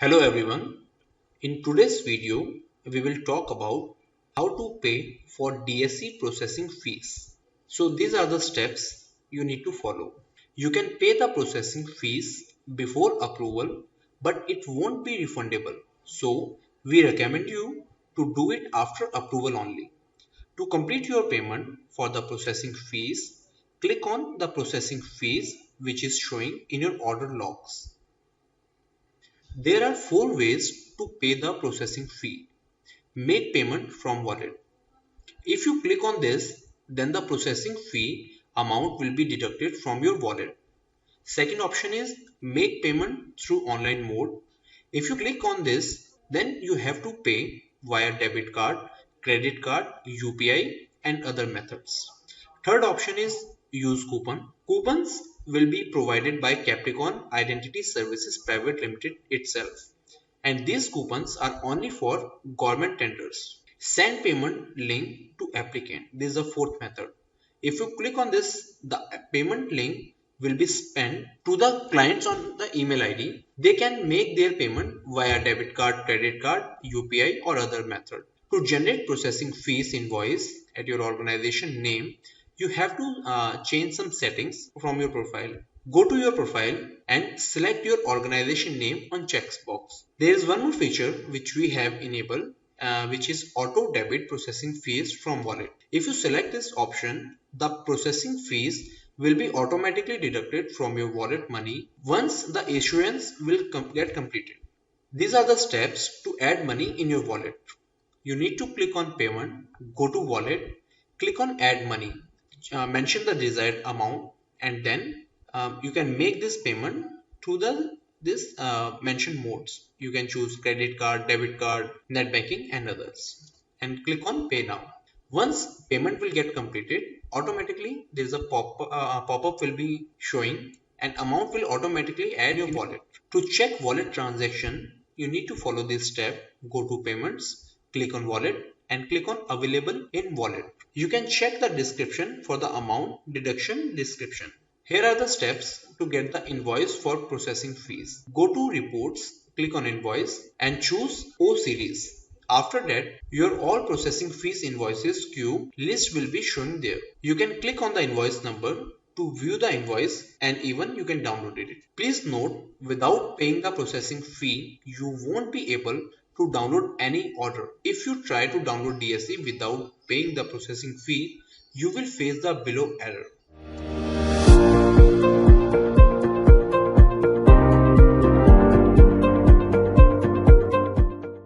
Hello everyone. In today's video, we will talk about how to pay for DSC processing fees. So these are the steps you need to follow. You can pay the processing fees before approval, but it won't be refundable. So we recommend you to do it after approval only. To complete your payment for the processing fees, click on the processing fees which is showing in your order logs. There are four ways to pay the processing fee. Make payment from wallet. If you click on this, then the processing fee amount will be deducted from your wallet. Second option is make payment through online mode. If you click on this, then you have to pay via debit card, credit card, UPI and other methods. Third option is use coupon. Coupons will be provided by Capricorn Identity Services Private Limited itself. And these coupons are only for government tenders. Send payment link to applicant. This is the fourth method. If you click on this, the payment link will be sent to the clients on the email ID. They can make their payment via debit card, credit card, UPI or other method. To generate processing fees invoice at your organization name, you have to change some settings from your profile. Go to your profile and select your organization name on checkbox. There is one more feature which we have enabled, which is auto debit processing fees from wallet. If you select this option, the processing fees will be automatically deducted from your wallet money once the issuance will get completed. These are the steps to add money in your wallet. You need to click on payment, go to wallet, click on add money, mention the desired amount, and then you can make this payment through this mentioned modes. You can choose credit card, debit card, net banking and others, and click on pay now. Once payment will get completed, automatically there is a pop-up will be showing and amount will automatically add your wallet. To check wallet transaction, you need to follow this step. Go to payments, click on wallet and click on available in wallet. You can check the description for the amount deduction description. Here are the steps to get the invoice for processing fees. Go to reports, click on invoice and choose O series. After that, your all processing fees invoices queue list will be shown there. You can click on the invoice number to view the invoice and even you can download it. Please note, without paying the processing fee, you won't be able to download any order. If you try to download DSC without paying the processing fee, you will face the below error.